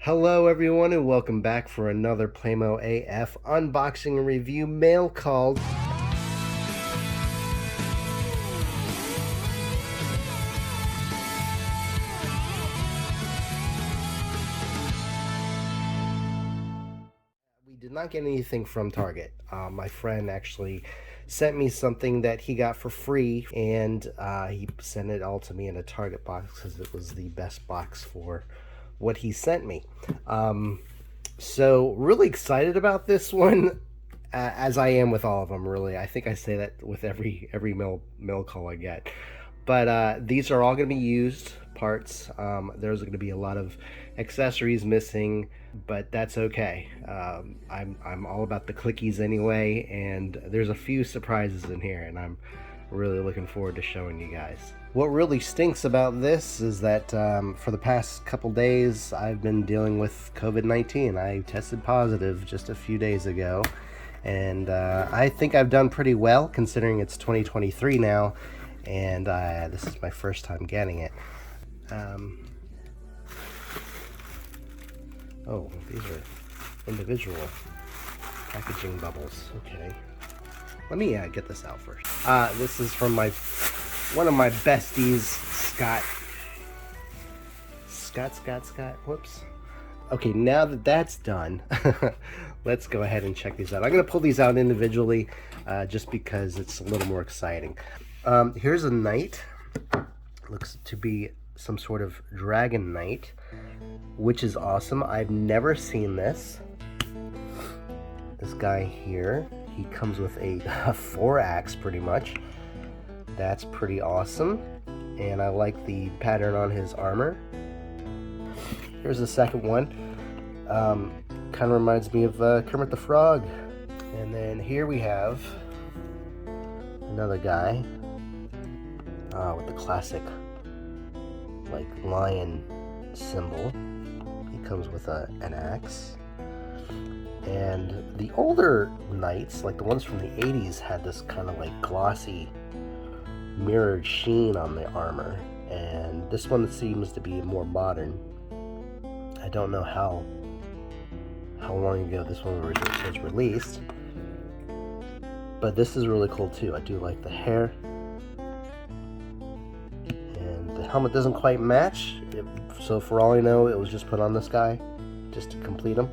Hello everyone and welcome back for another Playmo AF unboxing and review mail called We did not get anything from Target. My friend actually sent me something that he got for free, and he sent it all to me in a Target box because it was the best box for what he sent me. So really excited about this one, as I am with all of them. Really, I think I say that with every mail call I get. But these are all going to be used parts. There's going to be a lot of accessories missing, but that's okay. I'm all about the clickies anyway, and there's a few surprises in here, and I'm really looking forward to showing you guys. What really stinks about this is that for the past couple days I've been dealing with COVID-19. I tested positive just a few days ago, and I think I've done pretty well considering it's 2023 now, and this is my first time getting it. Oh, these are individual packaging bubbles. Okay. Let me get this out first. This is from one of my besties, Scott. Whoops. Okay, now that that's done, let's go ahead and check these out. I'm going to pull these out individually just because it's a little more exciting. Here's a knight. Looks to be some sort of dragon knight, which is awesome. I've never seen this. This guy here, he comes with a 4-axe pretty much. That's pretty awesome, and I like the pattern on his armor. Here's the second one. Kind of reminds me of Kermit the Frog. And then here we have another guy with the classic like lion symbol. He comes with an axe. And the older knights, like the ones from the 80s, had this kind of like glossy mirrored sheen on the armor, and this one seems to be more modern. I don't know how long ago this one was released, but this is really cool too. I do like the hair, and the helmet doesn't quite match, so for all I know it was just put on this guy just to complete him.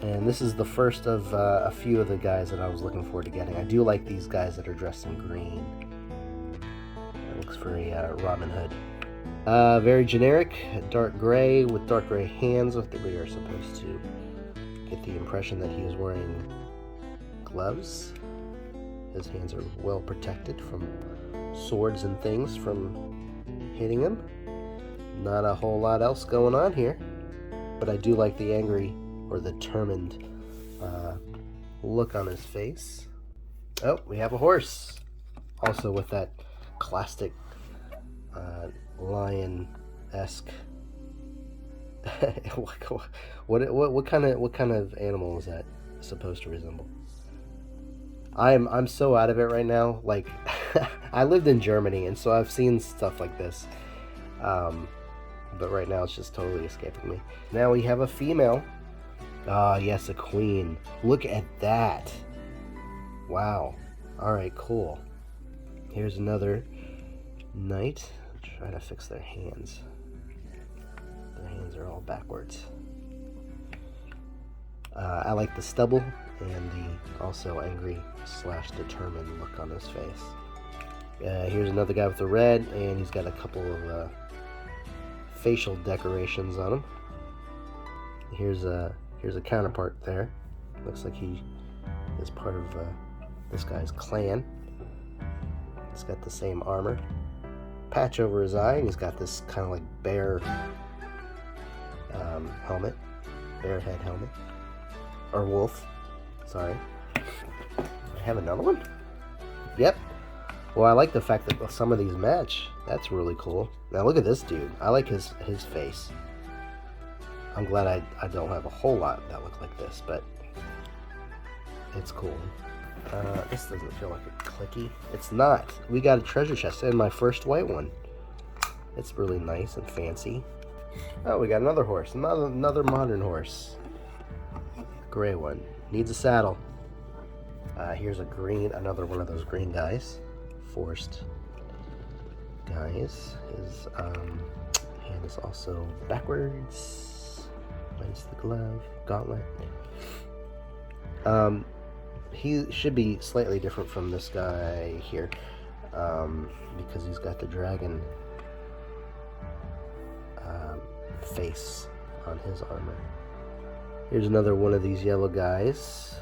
And this is the first of a few of the guys that I was looking forward to getting. I do like these guys that are dressed in green. It looks very Robin Hood. Very generic, dark gray with dark gray hands. I think we are supposed to get the impression that he is wearing gloves. His hands are well protected from swords and things from hitting him. Not a whole lot else going on here, but I do like the angry or the determined look on his face. Oh, we have a horse, also with that classic lion-esque. what kind of animal is that supposed to resemble? I'm so out of it right now. Like, I lived in Germany, and so I've seen stuff like this, but right now it's just totally escaping me. Now we have a female. Ah, yes, a queen. Look at that. Wow. Alright, cool. Here's another knight. Try to fix their hands. Their hands are all backwards. I like the stubble and the also angry / determined look on his face. Here's another guy with the red, and he's got a couple of facial decorations on him. Here's a counterpart there. Looks like he is part of this guy's clan. He's got the same armor. Patch over his eye, and he's got this kind of like bear helmet. Bear head helmet. Or wolf. Sorry. I have another one? Yep. Well, I like the fact that some of these match. That's really cool. Now look at this dude. I like his face. I'm glad I don't have a whole lot that look like this, but it's cool. This doesn't feel like a clicky. It's not. We got a treasure chest and my first white one. It's really nice and fancy. Oh, we got another horse. Another modern horse. Gray one. Needs a saddle. Here's another one of those green guys. Forced guys. His hand is also backwards. Minus the glove. Gauntlet. He should be slightly different from this guy here. Because he's got the dragon face on his armor. Here's another one of these yellow guys.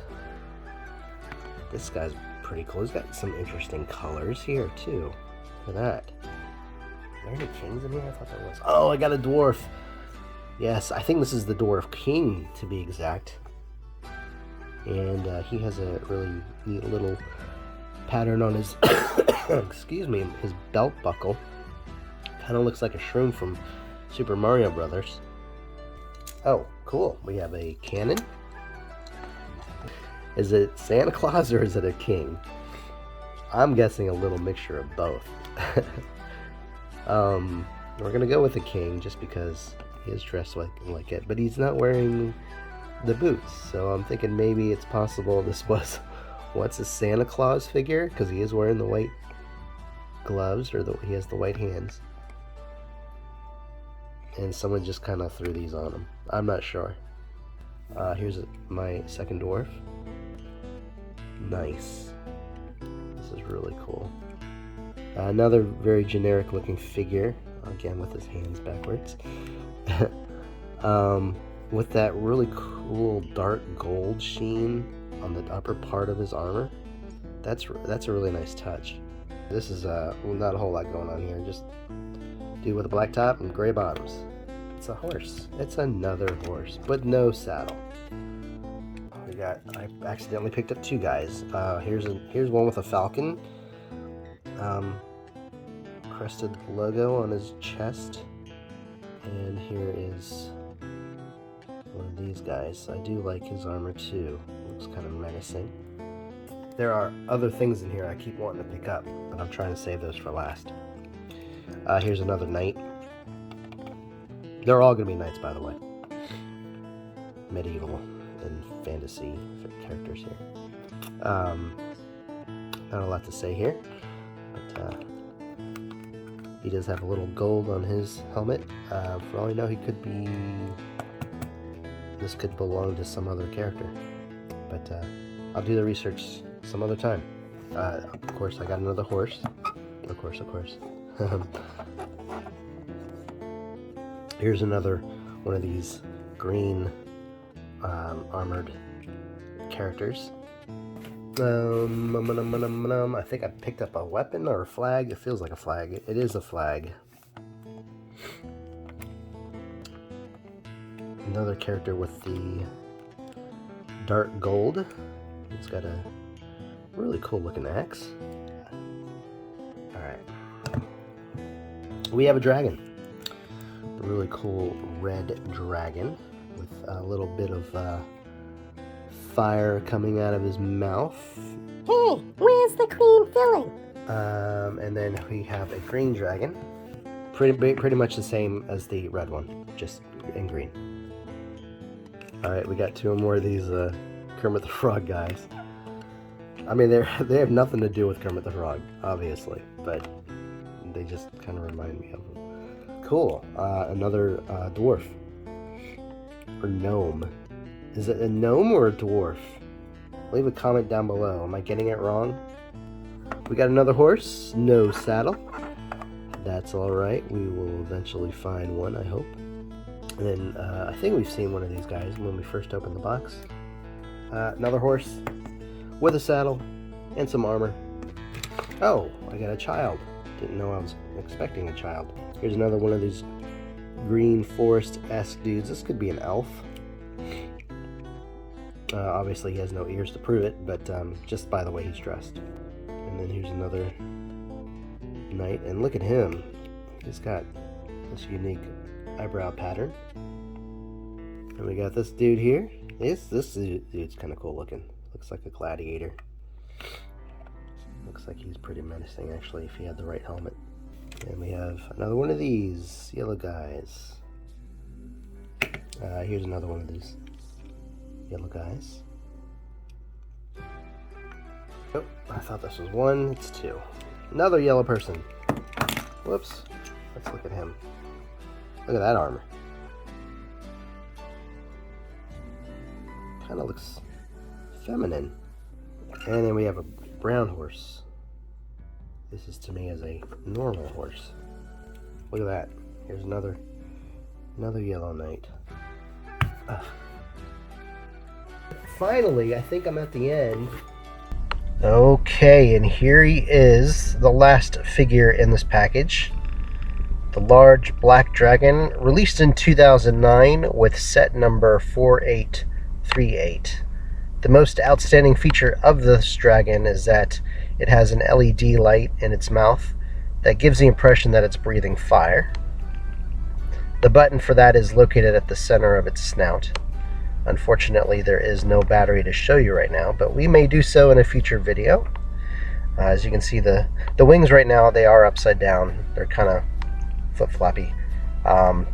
This guy's pretty cool. He's got some interesting colors here too. Look at that. Are there any kings in here? I thought there was. Oh, I got a dwarf. Yes, I think this is the Dwarf King to be exact. And he has a really neat little pattern on his excuse me, his belt buckle. Kind of looks like a shroom from Super Mario Brothers. Oh, cool. We have a cannon. Is it Santa Claus or is it a king? I'm guessing a little mixture of both. We're gonna go with the king just because he is dressed like it, but he's not wearing the boots. So I'm thinking maybe it's possible this was once a Santa Claus figure because he is wearing the white gloves, or he has the white hands. And someone just kind of threw these on him. I'm not sure. Here's my second dwarf. Nice. This is really cool. Another very generic looking figure, again with his hands backwards. With that really cool dark gold sheen on the upper part of his armor. That's a really nice touch. This is well, not a whole lot going on here. Just dude with a black top and gray bottoms. It's a horse. It's another horse, but no saddle. I accidentally picked up two guys. Here's one with a falcon, crested logo on his chest, and here is one of these guys. I do like his armor too. Looks kind of menacing. There are other things in here I keep wanting to pick up, but I'm trying to save those for last. Here's another knight. They're all going to be knights, by the way. Medieval and fantasy characters here. Not a lot to say here, but he does have a little gold on his helmet. For all you know, this could belong to some other character, but I'll do the research some other time. Of course, I got another horse. Of course. Here's another one of these green armored characters. I think I picked up a weapon or a flag. It feels like a flag. It is a flag. Another character with the dark gold. He's got a really cool looking axe. Alright. We have a dragon. A really cool red dragon with a little bit of fire coming out of his mouth. Hey, where's the cream filling? And then we have a green dragon. Pretty much the same as the red one, just in green. Alright, we got two more of these Kermit the Frog guys. I mean, they have nothing to do with Kermit the Frog, obviously, but they just kind of remind me of him. Cool. Another dwarf. Or gnome. Is it a gnome or a dwarf? Leave a comment down below. Am I getting it wrong? We got another horse. No saddle. That's alright. We will eventually find one, I hope. And then I think we've seen one of these guys when we first opened the box. Another horse with a saddle and some armor. Oh, I got a child. Didn't know I was expecting a child. Here's another one of these green forest-esque dudes. This could be an elf. Obviously he has no ears to prove it, but just by the way he's dressed. And then here's another knight, and look at him. He's got this unique eyebrow pattern. And we got this dude here. This dude's kind of cool looking. Looks like a gladiator. Looks like he's pretty menacing actually if he had the right helmet. And we have another one of these yellow guys. Here's another one of these yellow guys. Oh, I thought this was one. It's two. Another yellow person. Whoops. Let's look at him. Look at that armor. Kind of looks feminine. And then we have a brown horse. This is to me as a normal horse. Look at that. Here's another yellow knight. Finally, I think I'm at the end. Okay, and here he is, the last figure in this package. The large black dragon, released in 2009 with set number 4838. The most outstanding feature of this dragon is that it has an LED light in its mouth that gives the impression that it's breathing fire. The button for that is located at the center of its snout. Unfortunately, there is no battery to show you right now, but we may do so in a future video. As you can see, the wings right now, they are upside down. They're kind of flip-floppy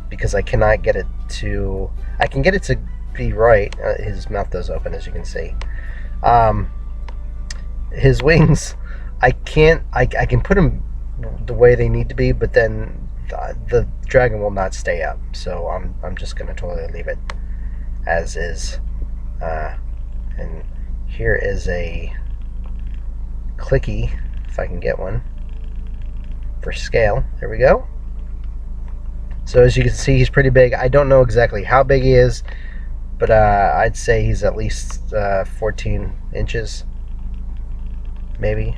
because I cannot get it to... I can get it to be right. His mouth does open, as you can see. His wings, I can put them the way they need to be, but then the dragon will not stay up. So I'm just going to totally leave it as is. And here is a clicky, if I can get one, for scale. There we go. So as you can see, he's pretty big. I don't know exactly how big he is, but I'd say he's at least 14 inches, maybe.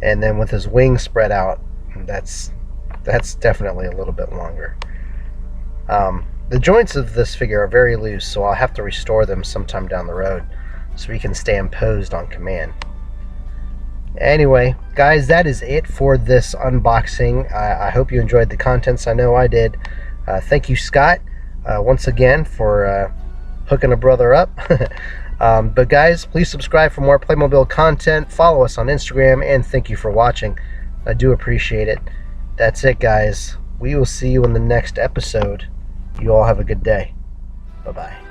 And then with his wings spread out, that's definitely a little bit longer. The joints of this figure are very loose, so I'll have to restore them sometime down the road so he can stay posed on command. Anyway, guys, that is it for this unboxing. I hope you enjoyed the contents. I know I did. Thank you, Scott, once again for hooking a brother up. But guys, please subscribe for more Playmobil content. Follow us on Instagram, and thank you for watching. I do appreciate it. That's it, guys. We will see you in the next episode. You all have a good day. Bye-bye.